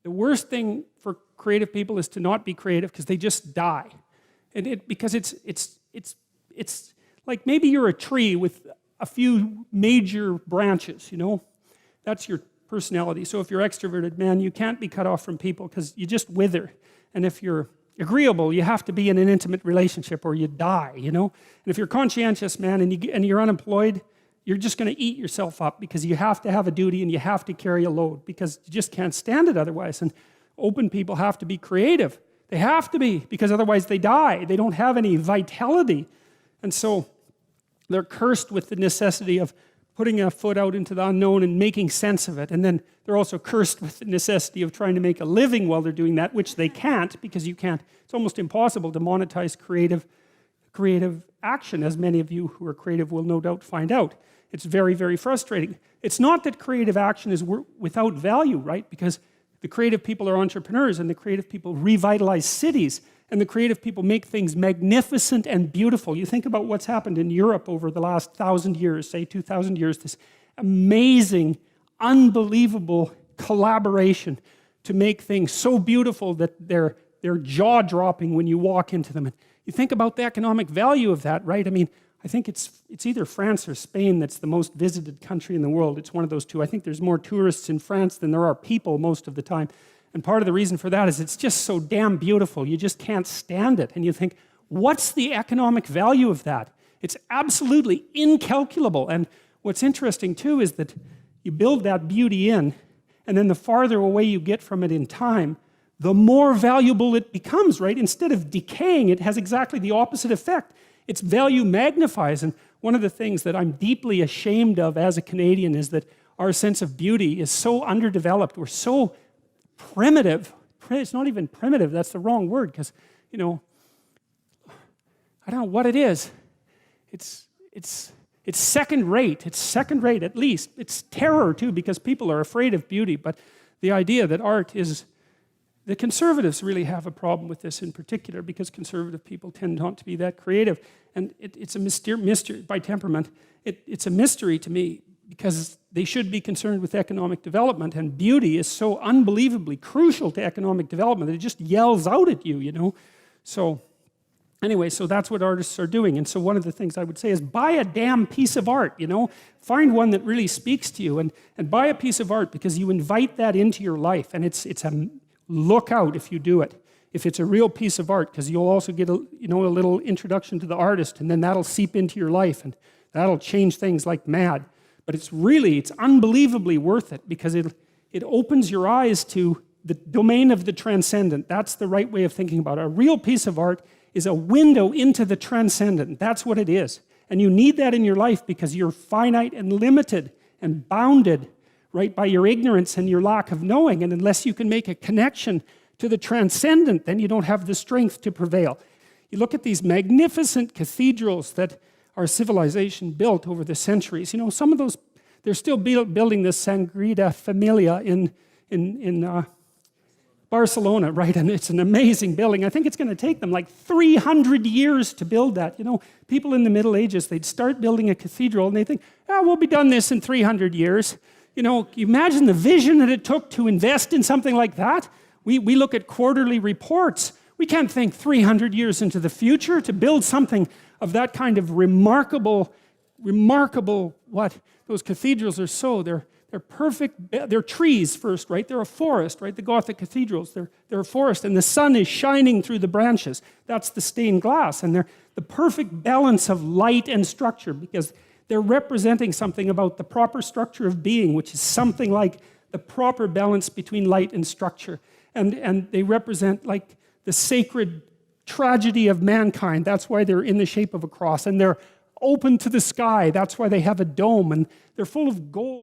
The worst thing for creative people is to not be creative because they just die. And because it's like maybe you're a tree with a few major branches, you know? That's your personality. So if you're extroverted, man, you can't be cut off from people because you just wither. And if you're agreeable, you have to be in an intimate relationship or you die, you know? And if you're conscientious, man, and you're unemployed, you're just going to eat yourself up because you have to have a duty and you have to carry a load because you just can't stand it otherwise. And open people have to be creative. They have to be because otherwise they die. They don't have any vitality. And so they're cursed with the necessity of putting a foot out into the unknown and making sense of it. And then they're also cursed with the necessity of trying to make a living while they're doing that, which they can't because you can't. It's almost impossible to monetize creative action, as many of you who are creative will no doubt find out. It's very, very frustrating. It's not that creative action is without value, right? Because the creative people are entrepreneurs and the creative people revitalize cities and the creative people make things magnificent and beautiful. You think about what's happened in Europe over the last 1,000 years, say 2,000 years, this amazing, unbelievable collaboration to make things so beautiful that they're jaw-dropping when you walk into them. And you think about the economic value of that, right? I mean, I think it's either France or Spain that's the most visited country in the world. It's one of those two. I think there's more tourists in France than there are people most of the time. And part of the reason for that is it's just so damn beautiful. You just can't stand it. And you think, what's the economic value of that? It's absolutely incalculable. And what's interesting too is that you build that beauty in, and then the farther away you get from it in time, the more valuable it becomes, right? Instead of decaying, it has exactly the opposite effect. Its value magnifies. And one of the things that I'm deeply ashamed of as a Canadian is that our sense of beauty is so underdeveloped. We're so primitive. It's not even primitive, that's the wrong word, because, you know, I don't know what it is. It's second rate. It's second rate at least. It's terror too, because people are afraid of beauty. But the idea that art is, the conservatives really have a problem with this in particular because conservative people tend not to be that creative. And it's a mystery by temperament. It's a mystery to me because they should be concerned with economic development, and beauty is so unbelievably crucial to economic development that it just yells out at you, you know? So anyway, so that's what artists are doing. And so one of the things I would say is buy a damn piece of art, you know? Find one that really speaks to you and buy a piece of art because you invite that into your life, and it's a look out if you do it. If it's a real piece of art, because you'll also get a little introduction to the artist, and then that'll seep into your life, and that'll change things like mad. But it's unbelievably worth it because it opens your eyes to the domain of the transcendent. That's the right way of thinking about it. A real piece of art is a window into the transcendent. That's what it is. And you need that in your life because you're finite and limited and bounded, right, by your ignorance and your lack of knowing. And unless you can make a connection to the transcendent, then you don't have the strength to prevail. You look at these magnificent cathedrals that our civilization built over the centuries. You know, some of those, they're still building the Sagrada Familia in Barcelona, right? And it's an amazing building. I think it's going to take them like 300 years to build that. You know, people in the Middle Ages, they'd start building a cathedral and they think, we'll be done this in 300 years. You know, you imagine the vision that it took to invest in something like that. We look at quarterly reports. We can't think 300 years into the future to build something of that kind of remarkable, what? Those cathedrals are so, they're perfect, they're trees first, right? They're a forest, right? The Gothic cathedrals, they're a forest, and the sun is shining through the branches. That's the stained glass, and they're the perfect balance of light and structure because they're representing something about the proper structure of being, which is something like the proper balance between light and structure. And they represent like the sacred tragedy of mankind. That's why they're in the shape of a cross. And they're open to the sky. That's why they have a dome. And they're full of gold.